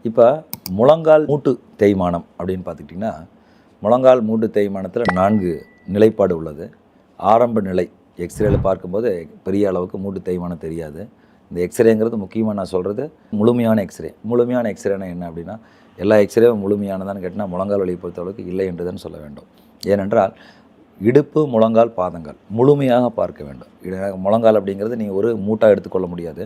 இப்போ முழங்கால் மூட்டு தேய்மானம் அப்படின்னு பார்த்துக்கிட்டிங்கன்னா, முழங்கால் மூட்டு தேய்மானத்தில் 4 நிலைப்பாடு உள்ளது. ஆரம்ப நிலை எக்ஸ்ரேல பார்க்கும்போது பெரிய அளவுக்கு மூட்டு தேய்மானம் தெரியாது. இந்த எக்ஸ்ரேங்கிறது முக்கியமாக நான் சொல்கிறது முழுமையான எக்ஸ்ரே. முழுமையான எக்ஸ்ரேனா என்ன அப்படின்னா, எல்லா எக்ஸ்ரேவும் முழுமையானதான்னு கேட்டால் முழங்கால் வலியை பொறுத்தளவுக்கு இல்லை என்று தான் சொல்ல வேண்டும். ஏனென்றால் இடுப்பு, முழங்கால், பாதங்கள் முழுமையாக பார்க்க வேண்டும். முழங்கால் அப்படிங்கிறது நீங்கள் ஒரு மூட்டாக எடுத்துக்கொள்ள முடியாது.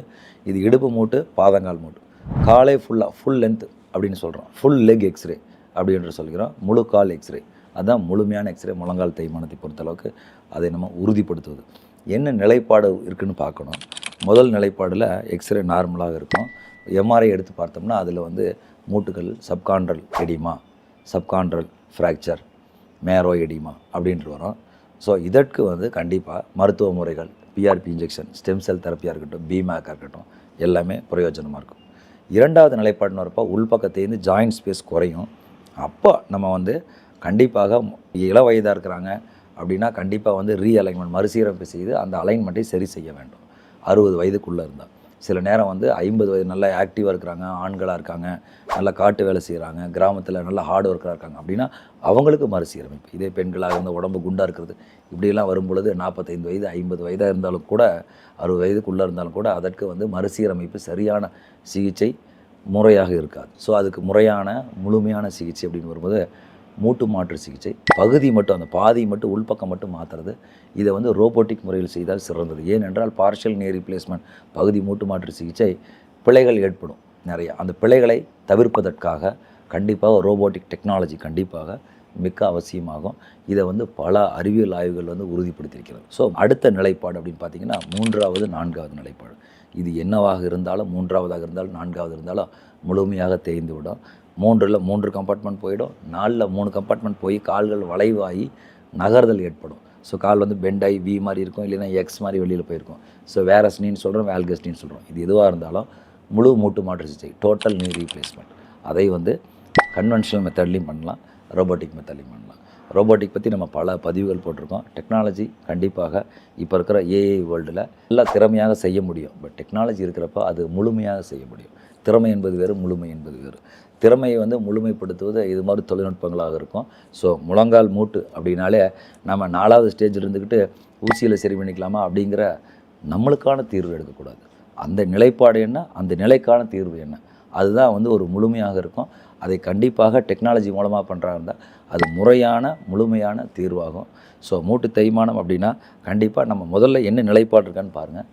இது இடுப்பு மூட்டு, பாதங்கால் மூட்டு, காலை ஃபுல் லென்த் அப்படின்னு சொல்கிறோம். ஃபுல் லெக் எக்ஸ்ரே அப்படி என்று சொல்கிறோம். முழு கால் எக்ஸ்ரே, அதுதான் முழுமையான எக்ஸ்ரே. முழங்கால் தேய்மானத்தை பொறுத்தளவுக்கு அதை நம்ம உறுதிப்படுத்துவது. என்ன நிலைப்பாடு இருக்குதுன்னு பார்க்கணும். முதல் நிலைப்பாடில் எக்ஸ்ரே நார்மலாக இருக்கும். எம்ஆர்ஐ எடுத்து பார்த்தோம்னா அதில் வந்து மூட்டுகள் சப்கான்ட்ரல் எடிமா, சப்கான்ட்ரல் ஃப்ராக்சர், மேரோ எடிமா அப்படின்ட்டு வரும். ஸோ இதற்கு வந்து கண்டிப்பாக மருத்துவ முறைகள், பிஆர்பி இன்ஜெக்ஷன், ஸ்டெம் செல் தெரப்பியாக இருக்கட்டும், பிமேக்காக இருக்கட்டும், எல்லாமே பிரயோஜனமாக இருக்கும். இரண்டாவது நிலைப்பாடுன்னு வரப்போ உள்பக்கத்தேருந்து ஜாயிண்ட் ஸ்பேஸ் குறையும். அப்போ நம்ம வந்து கண்டிப்பாக இள வயதாக இருக்கிறாங்க அப்படின்னா கண்டிப்பாக வந்து ரீஅலைன்மெண்ட் மறுசீரமைப்பு செய்து அந்த அலைன்மெண்ட்டை சரி செய்ய வேண்டும். 60 வயதுக்குள்ளே இருந்தால். சில நேரம் வந்து 50 வயது நல்லா ஆக்டிவாக இருக்கிறாங்க, ஆண்களாக இருக்காங்க, நல்லா காட்டு வேலை செய்கிறாங்க, கிராமத்தில் நல்லா ஹார்ட் ஒர்க்கராக இருக்காங்க அப்படின்னா அவங்களுக்கு மறுசீரமைப்பு. இதே பெண்களாக இருந்த உடம்பு குண்டாக இருக்கிறது இப்படியெல்லாம் வரும்பொழுது 45 வயது 50 வயதாக இருந்தாலும் கூட 60 வயதுக்குள்ளே இருந்தாலும் கூட அதற்கு வந்து மறுசீரமைப்பு சரியான சிகிச்சை முறையாக இருக்காது. ஸோ அதுக்கு முறையான முழுமையான சிகிச்சை அப்படின்னு வரும்போது மூட்டு மாற்று சிகிச்சை பகுதி மட்டும், அந்த பாதி மட்டும் உள்பக்கம் மட்டும் மாற்றுறது. இதை வந்து ரோபோட்டிக் முறையில் செய்தால் சிறந்தது. ஏனென்றால் பார்ஷியல் நீ ரீப்ளேஸ்மெண்ட் பகுதி மூட்டு மாற்று சிகிச்சை பிழைகள் ஏற்படும் நிறைய. அந்த பிழைகளை தவிர்ப்பதற்காக கண்டிப்பாக ரோபோட்டிக் டெக்னாலஜி கண்டிப்பாக மிக்க அவசியமாகும். இதை வந்து பல அறிவியல் ஆய்வுகள் வந்து உறுதிப்படுத்தியிருக்கிறது. ஸோ அடுத்த நிலைப்பாடு அப்படின்னு பார்த்தீங்கன்னா 3வது 4வது நிலைப்பாடு. இது என்னவாக இருந்தாலும் 3வதாக இருந்தாலும் 4வது இருந்தாலும் முழுமையாக தேய்ந்து விடும். 3ல் 3 கம்பார்ட்மெண்ட் போயிடும். 4ல் 3 கம்பார்ட்மெண்ட் போய் கால்கள் வளைவாகி நகர்தல் ஏற்படும். ஸோ கால் வந்து பெண்டாகி வி மாதிரி இருக்கும், இல்லைன்னா எக்ஸ் மாதிரி வெளியில் போயிருக்கும். ஸோ வேரஸ்னின்னு சொல்கிறோம், வேல்கஸ்னின்னு சொல்கிறோம். இது எதுவாக இருந்தாலும் முழு மூட்டு மாற்று சிகிச்சை, டோட்டல் நீ ரீப்ளேஸ்மெண்ட், அதை வந்து கன்வென்ஷனல் மெத்தட்லையும் பண்ணலாம், ரோபோட்டிக் மெத்தட்லையும் பண்ணலாம். ரோபோட்டிக் பற்றி நம்ம பல பதிவுகள் போட்டிருக்கோம். டெக்னாலஜி கண்டிப்பாக இப்போ இருக்கிற ஏஐ வேர்ல்டில் நல்லா திறமையாக செய்ய முடியும். பட் டெக்னாலஜி இருக்கிறப்ப அது முழுமையாக செய்ய முடியும். திறமை என்பது வேறு, முழுமை என்பது வேறு. திறமையை வந்து முழுமைப்படுத்துவது இது மாதிரி தொழில்நுட்பங்களாக இருக்கும். ஸோ முழங்கால் மூட்டு அப்படின்னாலே நம்ம 4வது ஸ்டேஜில் இருந்துக்கிட்டு ஊசியில் சரி பண்ணிக்கலாமா அப்படிங்கிற நம்மளுக்கான தீர்வு எடுக்கக்கூடாது. அந்த நிலைப்பாடு என்ன, அந்த நிலைக்கான தீர்வு என்ன, அதுதான் வந்து ஒரு முழுமையாக இருக்கும். அதை கண்டிப்பாக டெக்னாலஜி மூலமாக பண்ணுறாங்க இருந்தால் அது முறையான முழுமையான தீர்வாகும். ஸோ மூட்டு தேய்மானம் அப்படின்னா கண்டிப்பாக நம்ம முதல்ல என்ன நிலைப்பாடு இருக்கான்னு பாருங்கள்.